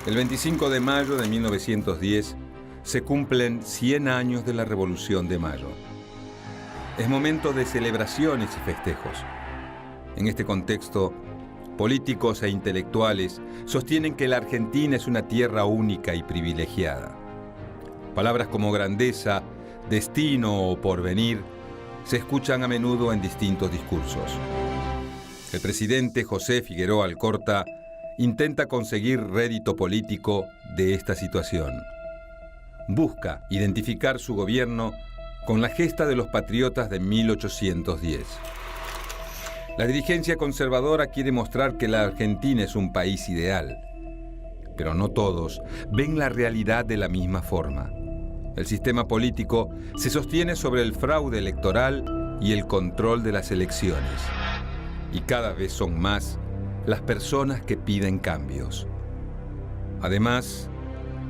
El 25 de mayo de 1910 se cumplen 100 años de la Revolución de Mayo. Es momento de celebraciones y festejos. En este contexto, políticos e intelectuales sostienen que la Argentina es una tierra única y privilegiada. Palabras como grandeza, destino o porvenir se escuchan a menudo en distintos discursos. El presidente José Figueroa Alcorta intenta conseguir rédito político de esta situación. Busca identificar su gobierno con la gesta de los patriotas de 1810. La dirigencia conservadora quiere mostrar que la Argentina es un país ideal, pero no todos ven la realidad de la misma forma. El sistema político se sostiene sobre el fraude electoral y el control de las elecciones. Y cada vez son más las personas que piden cambios. Además,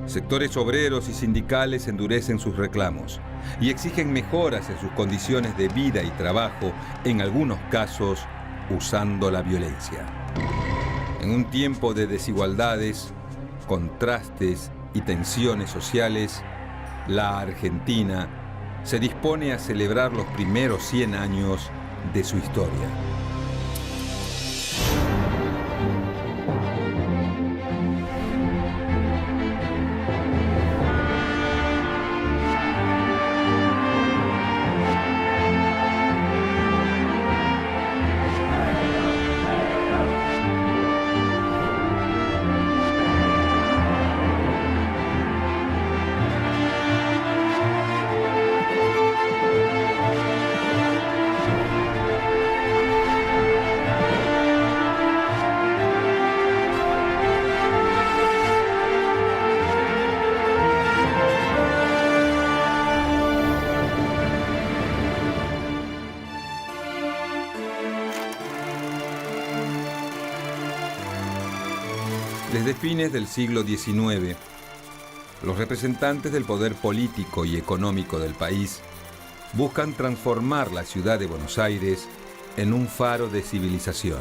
sectores obreros y sindicales endurecen sus reclamos y exigen mejoras en sus condiciones de vida y trabajo, en algunos casos usando la violencia. En un tiempo de desigualdades, contrastes y tensiones sociales, la Argentina se dispone a celebrar los primeros 100 años de su historia. Desde fines del siglo XIX, los representantes del poder político y económico del país buscan transformar la ciudad de Buenos Aires en un faro de civilización.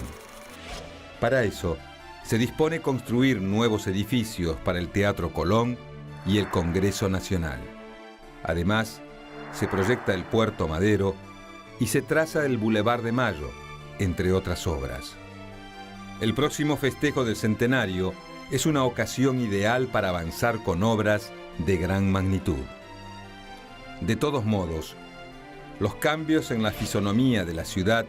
Para eso, se dispone construir nuevos edificios para el Teatro Colón y el Congreso Nacional. Además, se proyecta el Puerto Madero y se traza el Boulevard de Mayo, entre otras obras. El próximo festejo del centenario es una ocasión ideal para avanzar con obras de gran magnitud. De todos modos, los cambios en la fisonomía de la ciudad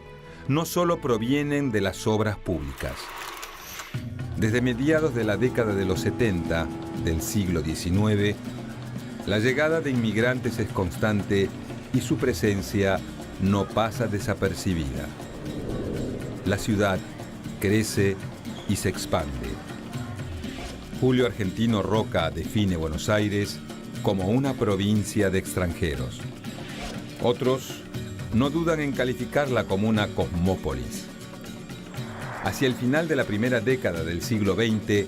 no solo provienen de las obras públicas. Desde mediados de la década de los 70 del siglo XIX, la llegada de inmigrantes es constante y su presencia no pasa desapercibida. La ciudad crece y se expande. Julio Argentino Roca define Buenos Aires como una provincia de extranjeros. Otros no dudan en calificarla como una cosmópolis. Hacia el final de la primera década del siglo XX,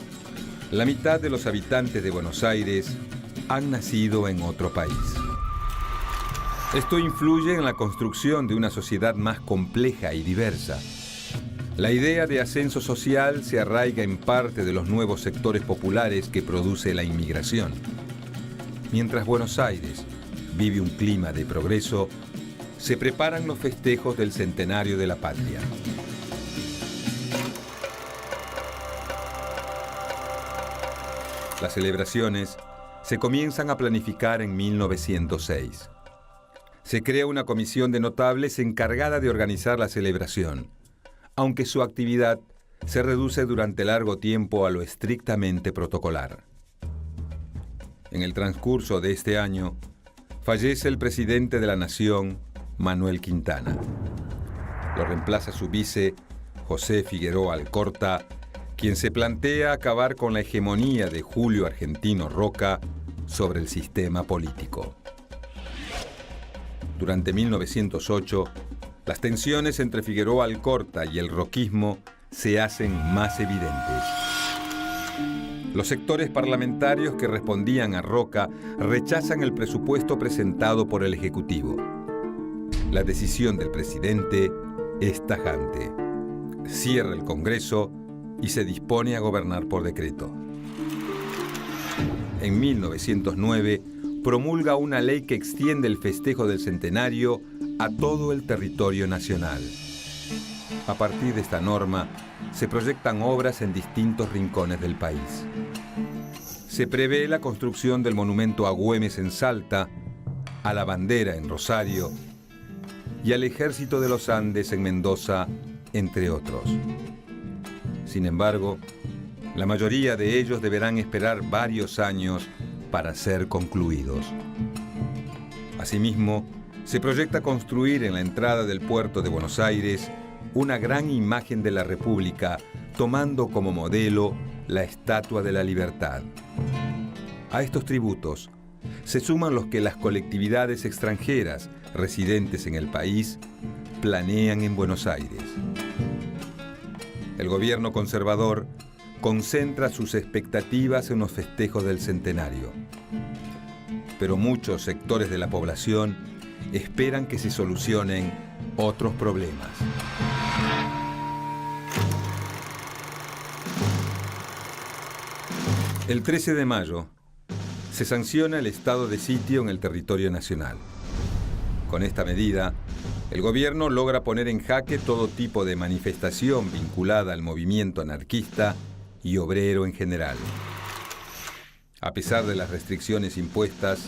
la mitad de los habitantes de Buenos Aires han nacido en otro país. Esto influye en la construcción de una sociedad más compleja y diversa. La idea de ascenso social se arraiga en parte de los nuevos sectores populares que produce la inmigración. Mientras Buenos Aires vive un clima de progreso, se preparan los festejos del centenario de la patria. Las celebraciones se comienzan a planificar en 1906. Se crea una comisión de notables encargada de organizar la celebración, aunque su actividad se reduce durante largo tiempo a lo estrictamente protocolar. En el transcurso de este año, fallece el presidente de la Nación, Manuel Quintana. Lo reemplaza su vice, José Figueroa Alcorta, quien se plantea acabar con la hegemonía de Julio Argentino Roca sobre el sistema político. Durante 1908, las tensiones entre Figueroa Alcorta y el roquismo se hacen más evidentes. Los sectores parlamentarios que respondían a Roca rechazan el presupuesto presentado por el Ejecutivo. La decisión del presidente es tajante. Cierra el Congreso y se dispone a gobernar por decreto. en 1909, promulga una ley que extiende el festejo del centenario a todo el territorio nacional. A partir de esta norma, se proyectan obras en distintos rincones del país. Se prevé la construcción del monumento a Güemes en Salta, a la bandera en Rosario y al Ejército de los Andes en Mendoza, entre otros. Sin embargo, la mayoría de ellos deberán esperar varios años para ser concluidos. Asimismo, se proyecta construir en la entrada del puerto de Buenos Aires una gran imagen de la República, tomando como modelo la Estatua de la Libertad. A estos tributos se suman los que las colectividades extranjeras residentes en el país planean en Buenos Aires. El gobierno conservador concentra sus expectativas en los festejos del centenario, pero muchos sectores de la población esperan que se solucionen otros problemas. El 13 de mayo se sanciona el estado de sitio en el territorio nacional. Con esta medida, el gobierno logra poner en jaque todo tipo de manifestación vinculada al movimiento anarquista y obrero en general. A pesar de las restricciones impuestas,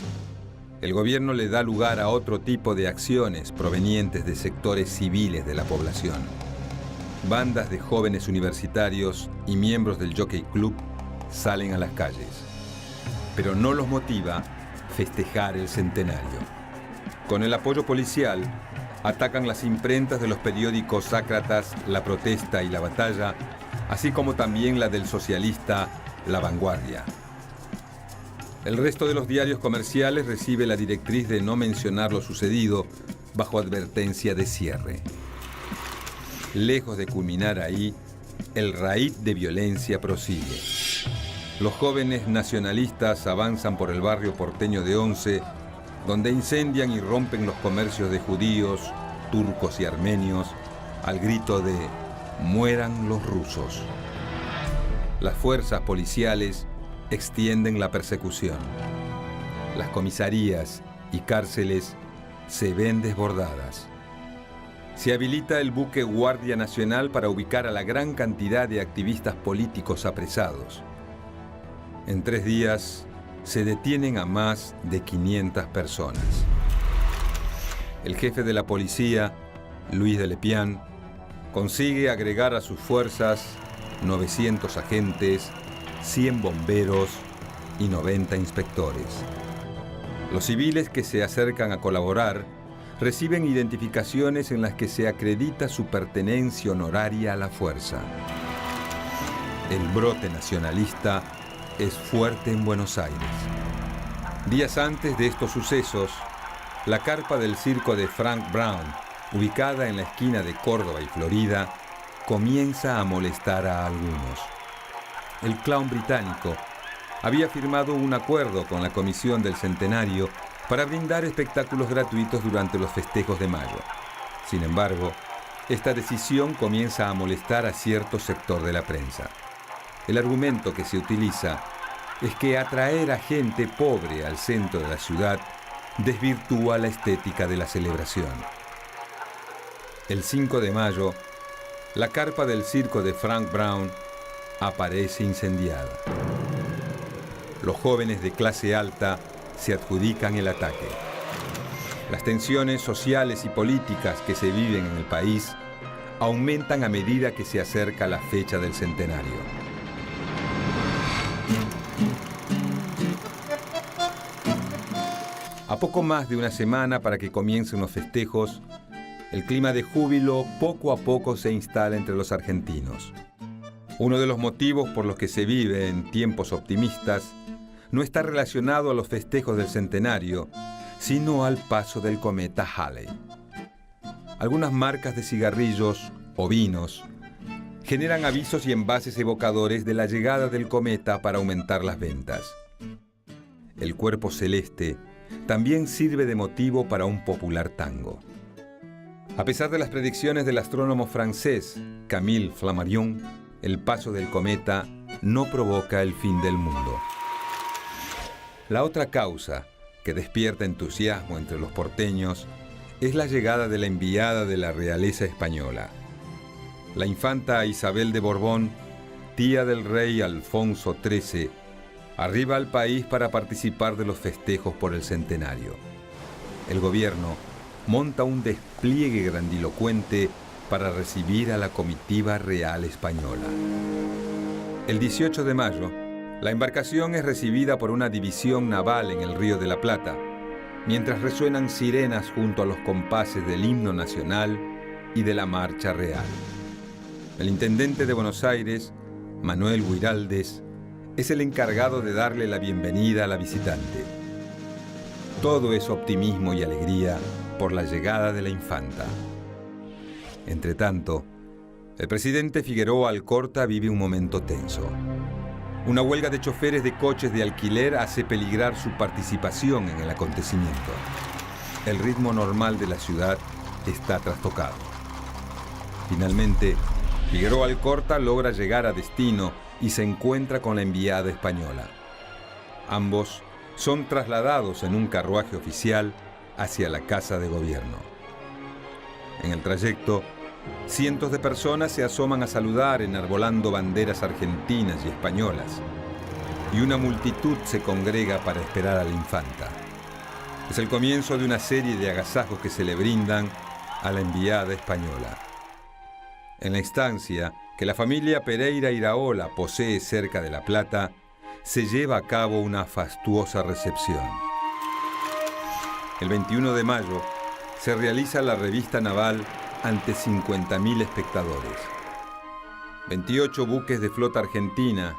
el gobierno le da lugar a otro tipo de acciones provenientes de sectores civiles de la población. Bandas de jóvenes universitarios y miembros del Jockey Club salen a las calles, pero no los motiva festejar el centenario. Con el apoyo policial, atacan las imprentas de los periódicos sácratas La Protesta y La Batalla, así como también la del socialista La Vanguardia. El resto de los diarios comerciales recibe la directriz de no mencionar lo sucedido bajo advertencia de cierre. Lejos de culminar ahí, el raíz de violencia prosigue. Los jóvenes nacionalistas avanzan por el barrio porteño de Once, donde incendian y rompen los comercios de judíos, turcos y armenios, al grito de «Mueran los rusos». Las fuerzas policiales extienden la persecución. Las comisarías y cárceles se ven desbordadas. Se habilita el buque Guardia Nacional para ubicar a la gran cantidad de activistas políticos apresados. En 3 días se detienen a más de 500 personas. El jefe de la policía, Luis de Lepián, consigue agregar a sus fuerzas 900 agentes, 100 bomberos y 90 inspectores. Los civiles que se acercan a colaborar reciben identificaciones en las que se acredita su pertenencia honoraria a la fuerza. El brote nacionalista es fuerte en Buenos Aires. Días antes de estos sucesos, la carpa del circo de Frank Brown, ubicada en la esquina de Córdoba y Florida, comienza a molestar a algunos. El clown británico había firmado un acuerdo con la Comisión del Centenario para brindar espectáculos gratuitos durante los festejos de mayo. Sin embargo, esta decisión comienza a molestar a cierto sector de la prensa. El argumento que se utiliza es que atraer a gente pobre al centro de la ciudad desvirtúa la estética de la celebración. El 5 de mayo, la carpa del circo de Frank Brown aparece incendiada. Los jóvenes de clase alta se adjudican el ataque. Las tensiones sociales y políticas que se viven en el país aumentan a medida que se acerca la fecha del centenario. A poco más de una semana para que comiencen los festejos, el clima de júbilo poco a poco se instala entre los argentinos. Uno de los motivos por los que se vive en tiempos optimistas no está relacionado a los festejos del centenario, sino al paso del cometa Halley. Algunas marcas de cigarrillos o vinos generan avisos y envases evocadores de la llegada del cometa para aumentar las ventas. El cuerpo celeste también sirve de motivo para un popular tango. A pesar de las predicciones del astrónomo francés Camille Flammarion, el paso del cometa no provoca el fin del mundo. La otra causa que despierta entusiasmo entre los porteños es la llegada de la enviada de la realeza española. La infanta Isabel de Borbón, tía del rey Alfonso XIII, arriba al país para participar de los festejos por el centenario. El gobierno monta un despliegue grandilocuente para recibir a la comitiva real española. El 18 de mayo, la embarcación es recibida por una división naval en el Río de la Plata, mientras resuenan sirenas junto a los compases del himno nacional y de la marcha real. El intendente de Buenos Aires, Manuel Guiraldes, es el encargado de darle la bienvenida a la visitante. Todo es optimismo y alegría por la llegada de la infanta. Entretanto, el presidente Figueroa Alcorta vive un momento tenso. Una huelga de choferes de coches de alquiler hace peligrar su participación en el acontecimiento. El ritmo normal de la ciudad está trastocado. Finalmente, Figueroa Alcorta logra llegar a destino y se encuentra con la enviada española. Ambos son trasladados en un carruaje oficial hacia la Casa de Gobierno. En el trayecto, cientos de personas se asoman a saludar enarbolando banderas argentinas y españolas, y una multitud se congrega para esperar a la infanta. Es el comienzo de una serie de agasajos que se le brindan a la enviada española. En la estancia que la familia Pereira Iraola posee cerca de La Plata, se lleva a cabo una fastuosa recepción. El 21 de mayo se realiza la revista naval ante 50.000 espectadores. 28 buques de flota argentina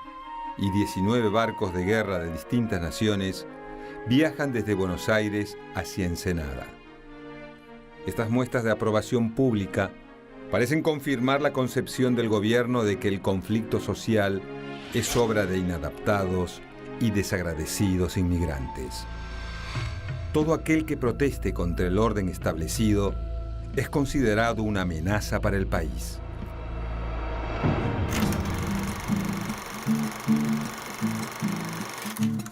y 19 barcos de guerra de distintas naciones viajan desde Buenos Aires hacia Ensenada. Estas muestras de aprobación pública parecen confirmar la concepción del gobierno de que el conflicto social es obra de inadaptados y desagradecidos inmigrantes. Todo aquel que proteste contra el orden establecido es considerado una amenaza para el país.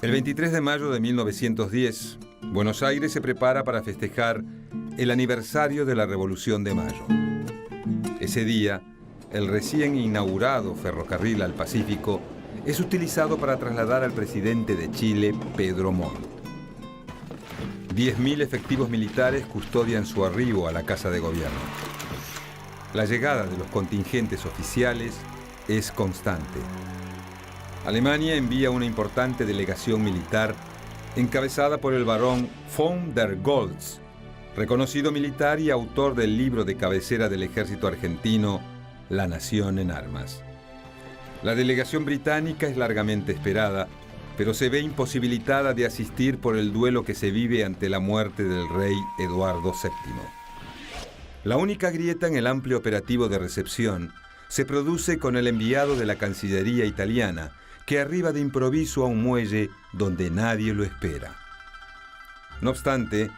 El 23 de mayo de 1910, Buenos Aires se prepara para festejar el aniversario de la Revolución de Mayo. Ese día, el recién inaugurado ferrocarril al Pacífico es utilizado para trasladar al presidente de Chile, Pedro Montt. 10.000 efectivos militares custodian su arribo a la Casa de Gobierno. La llegada de los contingentes oficiales es constante. Alemania envía una importante delegación militar encabezada por el barón von der Goltz, reconocido militar y autor del libro de cabecera del ejército argentino, La Nación en Armas. La delegación británica es largamente esperada, pero se ve imposibilitada de asistir por el duelo que se vive ante la muerte del rey Eduardo VII. La única grieta en el amplio operativo de recepción se produce con el enviado de la Cancillería italiana, que arriba de improviso a un muelle donde nadie lo espera. No obstante,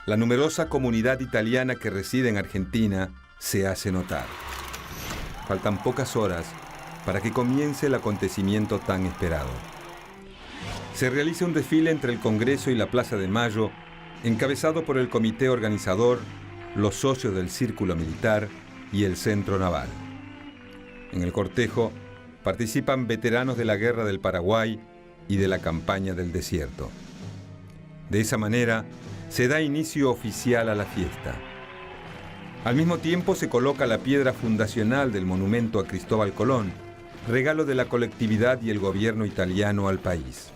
la numerosa comunidad italiana que reside en Argentina se hace notar. Faltan pocas horas para que comience el acontecimiento tan esperado. Se realiza un desfile entre el Congreso y la Plaza de Mayo, encabezado por el comité organizador, los socios del Círculo Militar y el Centro Naval. En el cortejo participan veteranos de la Guerra del Paraguay y de la Campaña del Desierto. De esa manera, se da inicio oficial a la fiesta. Al mismo tiempo se coloca la piedra fundacional del monumento a Cristóbal Colón, regalo de la colectividad y el gobierno italiano al país.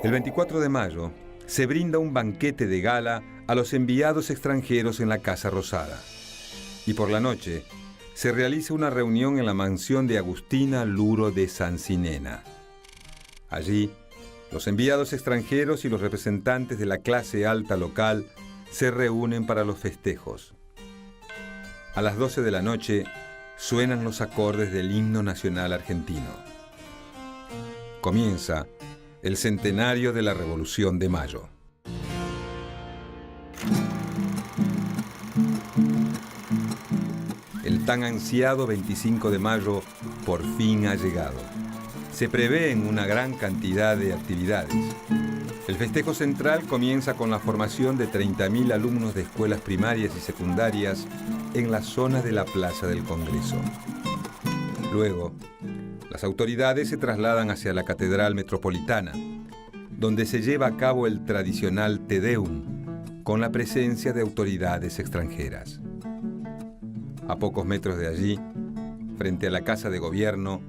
El 24 de mayo se brinda un banquete de gala a los enviados extranjeros en la Casa Rosada. Y por la noche se realiza una reunión en la mansión de Agustina Luro de Sancinena. Allí, los enviados extranjeros y los representantes de la clase alta local se reúnen para los festejos. A las 12 de la noche suenan los acordes del himno nacional argentino. Comienza el centenario de la Revolución de Mayo. El tan ansiado 25 de mayo por fin ha llegado. se prevén una gran cantidad de actividades. El festejo central comienza con la formación de 30.000 alumnos de escuelas primarias y secundarias en la zona de la Plaza del Congreso. Luego, las autoridades se trasladan hacia la Catedral Metropolitana, donde se lleva a cabo el tradicional Te Deum, con la presencia de autoridades extranjeras. A pocos metros de allí, frente a la Casa de Gobierno,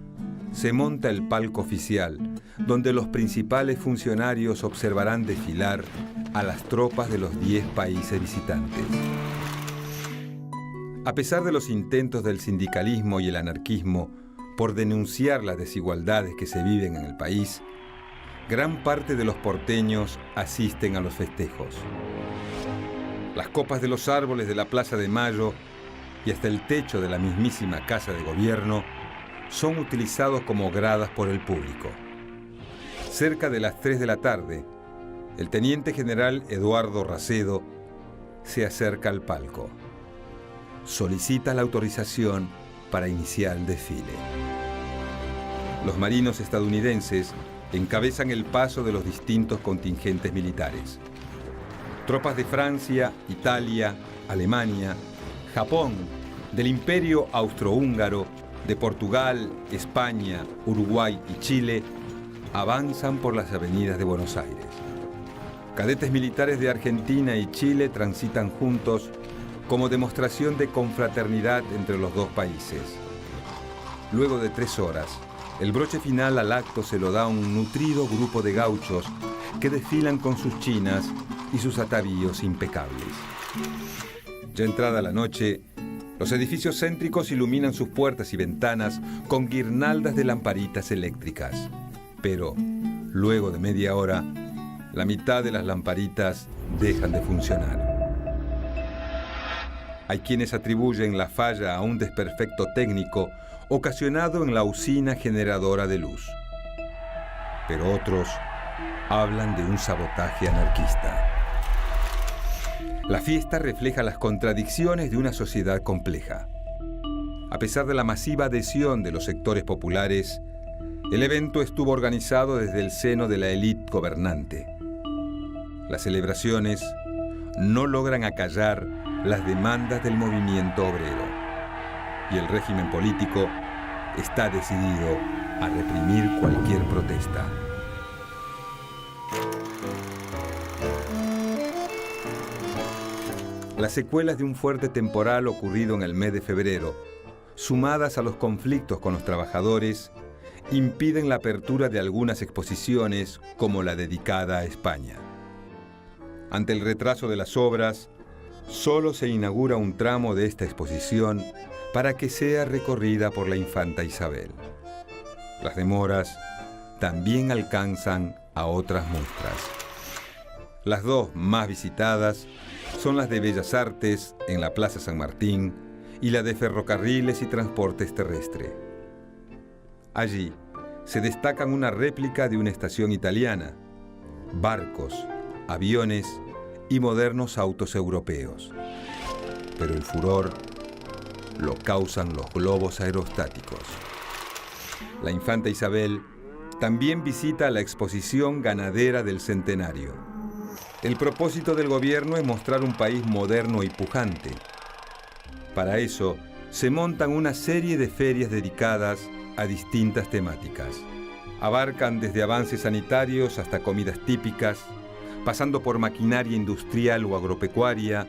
se monta el palco oficial, donde los principales funcionarios observarán desfilar a las tropas de los 10 países visitantes. A pesar de los intentos del sindicalismo y el anarquismo por denunciar las desigualdades que se viven en el país, gran parte de los porteños asisten a los festejos. Las copas de los árboles de la Plaza de Mayo y hasta el techo de la mismísima Casa de Gobierno son utilizados como gradas por el público. Cerca de las 3 de la tarde, el teniente general Eduardo Racedo se acerca al palco. Solicita la autorización para iniciar el desfile. Los marinos estadounidenses encabezan el paso de los distintos contingentes militares. Tropas de Francia, Italia, Alemania, Japón, del Imperio Austrohúngaro, de Portugal, España, Uruguay y Chile avanzan por las avenidas de Buenos Aires. Cadetes militares de Argentina y Chile transitan juntos como demostración de confraternidad entre los dos países. Luego de 3 horas, el broche final al acto se lo da un nutrido grupo de gauchos que desfilan con sus chinas y sus atavíos impecables. Ya entrada la noche, los edificios céntricos iluminan sus puertas y ventanas con guirnaldas de lamparitas eléctricas. Pero, luego de media hora, la mitad de las lamparitas dejan de funcionar. Hay quienes atribuyen la falla a un desperfecto técnico ocasionado en la usina generadora de luz. Pero otros hablan de un sabotaje anarquista. La fiesta refleja las contradicciones de una sociedad compleja. A pesar de la masiva adhesión de los sectores populares, el evento estuvo organizado desde el seno de la élite gobernante. Las celebraciones no logran acallar las demandas del movimiento obrero, y el régimen político está decidido a reprimir cualquier protesta. Las secuelas de un fuerte temporal ocurrido en el mes de febrero, sumadas a los conflictos con los trabajadores, impiden la apertura de algunas exposiciones como la dedicada a España. Ante el retraso de las obras, solo se inaugura un tramo de esta exposición para que sea recorrida por la infanta Isabel. Las demoras también alcanzan a otras muestras. Las 2 más visitadas son las de Bellas Artes en la Plaza San Martín y la de Ferrocarriles y Transportes Terrestres. Allí se destacan una réplica de una estación italiana, barcos, aviones y modernos autos europeos. Pero el furor lo causan los globos aerostáticos. La infanta Isabel también visita la exposición ganadera del centenario. El propósito del gobierno es mostrar un país moderno y pujante. Para eso, se montan una serie de ferias dedicadas a distintas temáticas. Abarcan desde avances sanitarios hasta comidas típicas, pasando por maquinaria industrial o agropecuaria,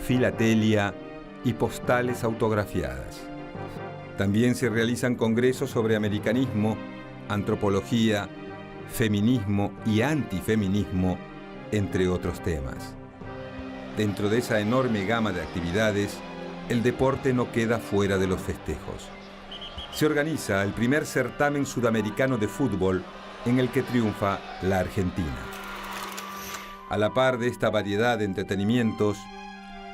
filatelia y postales autografiadas. También se realizan congresos sobre americanismo, antropología, feminismo y antifeminismo, entre otros temas. Dentro de esa enorme gama de actividades, el deporte no queda fuera de los festejos. Se organiza el primer certamen sudamericano de fútbol en el que triunfa la Argentina. A la par de esta variedad de entretenimientos,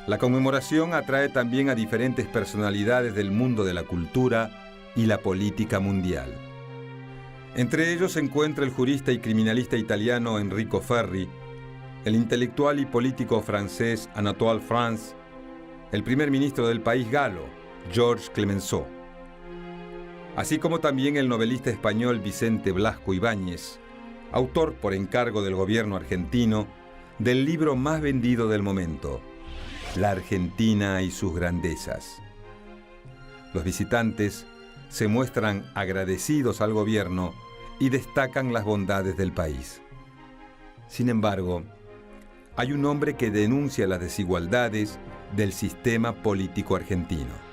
la conmemoración atrae también a diferentes personalidades del mundo de la cultura y la política mundial. Entre ellos se encuentra el jurista y criminalista italiano Enrico Ferri, el intelectual y político francés Anatole France, el primer ministro del país galo, Georges Clemenceau. así como también el novelista español Vicente Blasco Ibáñez, autor por encargo del gobierno argentino del libro más vendido del momento, La Argentina y sus grandezas. Los visitantes se muestran agradecidos al gobierno y destacan las bondades del país. Sin embargo, hay un hombre que denuncia las desigualdades del sistema político argentino.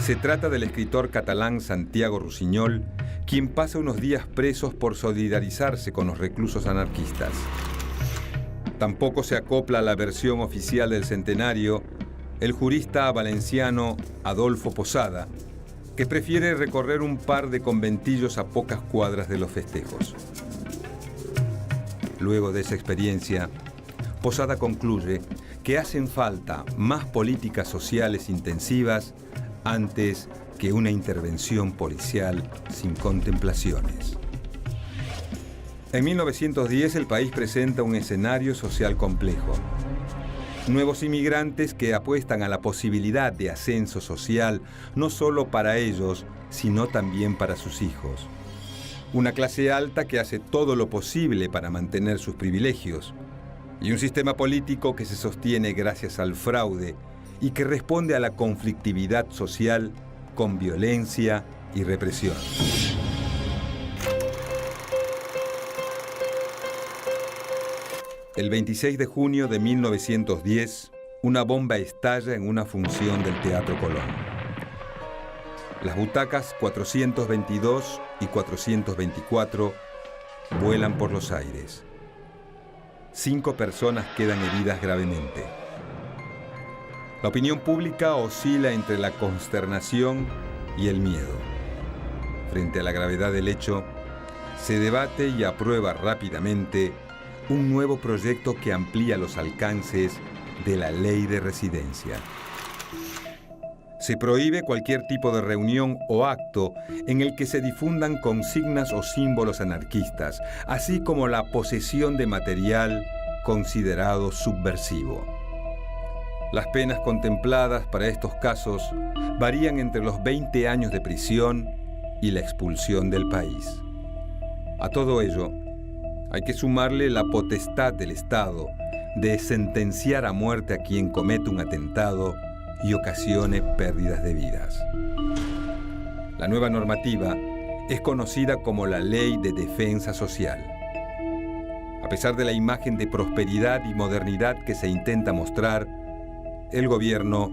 Se trata del escritor catalán Santiago Rusiñol, quien pasa unos días presos por solidarizarse con los reclusos anarquistas. Tampoco se acopla a la versión oficial del centenario el jurista valenciano Adolfo Posada, que prefiere recorrer un par de conventillos a pocas cuadras de los festejos. Luego de esa experiencia, Posada concluye que hacen falta más políticas sociales intensivas antes que una intervención policial sin contemplaciones. En 1910 el país presenta un escenario social complejo. Nuevos inmigrantes que apuestan a la posibilidad de ascenso social no solo para ellos, sino también para sus hijos. Una clase alta que hace todo lo posible para mantener sus privilegios. Y un sistema político que se sostiene gracias al fraude y que responde a la conflictividad social con violencia y represión. El 26 de junio de 1910, una bomba estalla en una función del Teatro Colón. Las butacas 422 y 424 vuelan por los aires. 5 personas quedan heridas gravemente. La opinión pública oscila entre la consternación y el miedo. Frente a la gravedad del hecho, se debate y aprueba rápidamente un nuevo proyecto que amplía los alcances de la ley de residencia. Se prohíbe cualquier tipo de reunión o acto en el que se difundan consignas o símbolos anarquistas, así como la posesión de material considerado subversivo. Las penas contempladas para estos casos varían entre los 20 años de prisión y la expulsión del país. A todo ello, hay que sumarle la potestad del Estado de sentenciar a muerte a quien comete un atentado y ocasione pérdidas de vidas. La nueva normativa es conocida como la Ley de Defensa Social. A pesar de la imagen de prosperidad y modernidad que se intenta mostrar, el gobierno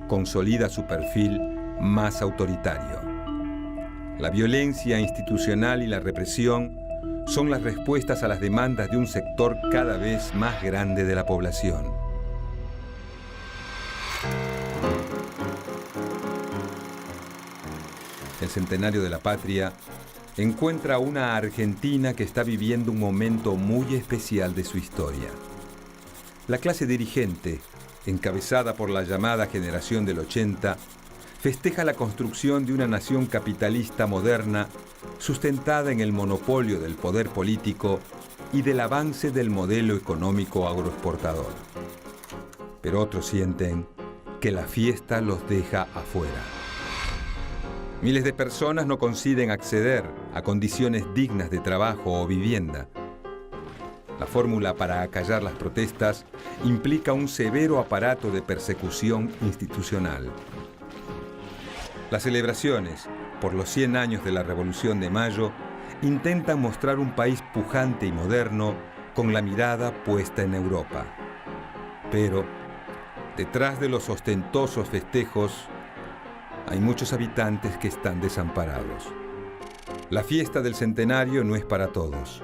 consolida su perfil más autoritario. La violencia institucional y la represión son las respuestas a las demandas de un sector cada vez más grande de la población. El centenario de la patria encuentra a una Argentina que está viviendo un momento muy especial de su historia. La clase dirigente, encabezada por la llamada generación del 80, festeja la construcción de una nación capitalista moderna sustentada en el monopolio del poder político y del avance del modelo económico agroexportador. Pero otros sienten que la fiesta los deja afuera. Miles de personas no consiguen acceder a condiciones dignas de trabajo o vivienda. La fórmula para acallar las protestas implica un severo aparato de persecución institucional. Las celebraciones por los 100 años de la Revolución de Mayo intentan mostrar un país pujante y moderno con la mirada puesta en Europa. Pero, detrás de los ostentosos festejos, hay muchos habitantes que están desamparados. La fiesta del centenario no es para todos.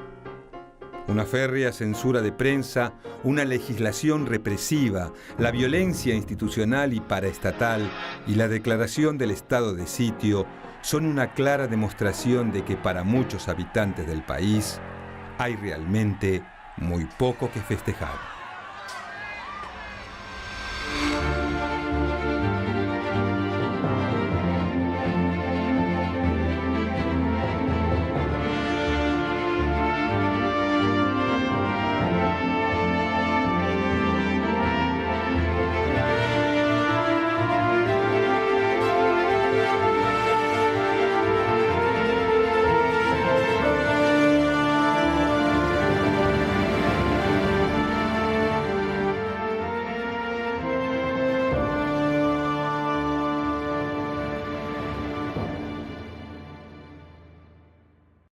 Una férrea censura de prensa, una legislación represiva, la violencia institucional y paraestatal y la declaración del estado de sitio son una clara demostración de que para muchos habitantes del país hay realmente muy poco que festejar.